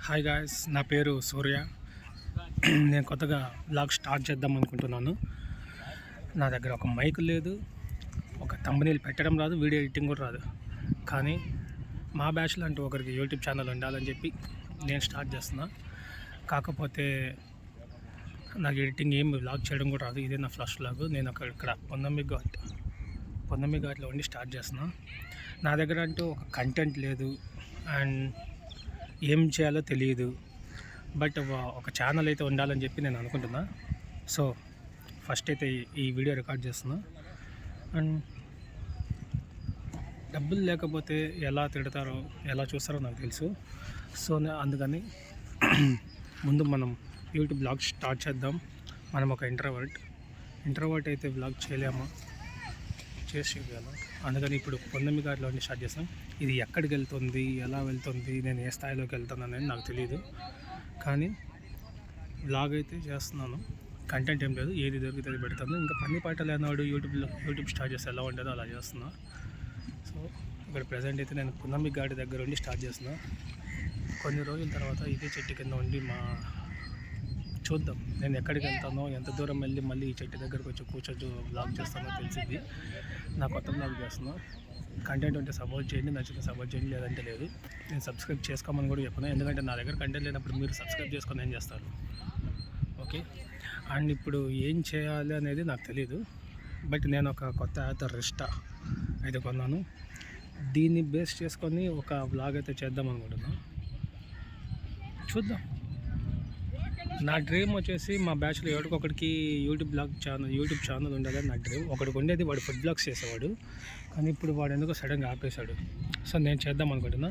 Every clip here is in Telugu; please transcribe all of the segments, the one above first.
హాయ్ గాయ్స్, నా పేరు సూర్య. నేను కొత్తగా బ్లాగ్ స్టార్ట్ చేద్దాం అనుకుంటున్నాను. నా దగ్గర ఒక మైక్ లేదు, ఒక థంబ్నెయిల్ పెట్టడం రాదు, వీడియో ఎడిటింగ్ కూడా రాదు. కానీ మా బ్యాచ్లో అంటూ ఒకరికి యూట్యూబ్ ఛానల్ ఉండాలని చెప్పి నేను స్టార్ట్ చేస్తున్నా. కాకపోతే నాకు ఎడిటింగ్ ఏం బ్లాగ్ చేయడం కూడా రాదు. ఇదే నా ఫస్ట్ బ్లాగ్. నేను ఇక్కడ పొన్నమి ఘాట్లో ఉండి స్టార్ట్ చేస్తున్నా. నా దగ్గర అంటూ ఒక కంటెంట్ లేదు అండ్ ఏం చేయాలో తెలియదు. బట్ ఒక ఛానల్ అయితే ఉండాలని చెప్పి నేను అనుకుంటున్నా. సో ఫస్ట్ అయితే ఈ వీడియో రికార్డ్ చేస్తున్నా. అండ్ డబ్బులు లేకపోతే ఎలా తిడతారో ఎలా చూస్తారో నాకు తెలుసు. సో అందుకని ముందు మనం యూట్యూబ్ బ్లాగ్ స్టార్ట్ చేద్దాం. మనం ఒక ఇంట్రోవర్ట్ అయితే బ్లాగ్ చేయలేమా, చేసి చూపించాలి. అందుకని ఇప్పుడు పొన్నమి ఘాట్లో స్టార్ట్ చేస్తాం. ఇది ఎక్కడికి వెళ్తుంది, ఎలా వెళ్తుంది, నేను ఏ స్థాయిలోకి వెళ్తాను అనేది నాకు తెలియదు. కానీ బ్లాగ్ అయితే చేస్తున్నాను. కంటెంట్ ఏం లేదు, ఏది దొరికితే పెడతాను. ఇంకా పని పాట లేనివాడు యూట్యూబ్ స్టార్ట్ చేస్తే ఎలా ఉంటుందో అలా చేస్తున్నా. సో ఇక్కడ ప్రజెంట్ అయితే నేను పొన్నమి ఘాట్ దగ్గర ఉండి స్టార్ట్ చేస్తున్నా. కొన్ని రోజుల తర్వాత ఇదే చెట్టు కింద ఉండి చూద్దాం నేను ఎక్కడికి వెళ్తానో, ఎంత దూరం వెళ్ళి మళ్ళీ ఈ చెట్టు దగ్గరకు వచ్చి కూర్చొని బ్లాగ్ చేస్తానో తెలిసింది. నా కొత్త బ్లాగ్ చేస్తున్నా. కంటెంట్ ఉంటే సపోర్ట్ చేయండి, నచ్చితే సపోర్ట్ చేయండి, లేదంటే లేదు. నేను సబ్స్క్రైబ్ చేసుకోమని కూడా చెప్పను, ఎందుకంటే నా దగ్గర కంటెంట్ లేనప్పుడు మీరు సబ్స్క్రైబ్ చేసుకొని ఏం చేస్తారు, ఓకే. అండ్ ఇప్పుడు ఏం చేయాలి అనేది నాకు తెలియదు. బట్ నేను ఒక కొత్త యాప్ రిస్టా అయితే కొన్నాను. దీన్ని బేస్ చేసుకొని ఒక బ్లాగ్ అయితే చేద్దాం అనుకుంటున్నా. చూద్దాం. నా డ్రీమ్ వచ్చేసి మా బ్యాచ్లో ఎవరికొకరికి యూట్యూబ్ ఛానల్ ఉండాలని నా డ్రీమ్. ఒకడికి ఉండేది, వాడు ఫుడ్ బ్లాగ్స్ చేసేవాడు. కానీ ఇప్పుడు వాడు ఎందుకో సడన్గా ఆపేశాడు. సో నేను చేద్దాం అనుకుంటున్నా.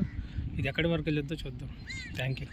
ఇది ఎక్కడి వరకు వెళ్ళొద్దో చూద్దాం. Thank you.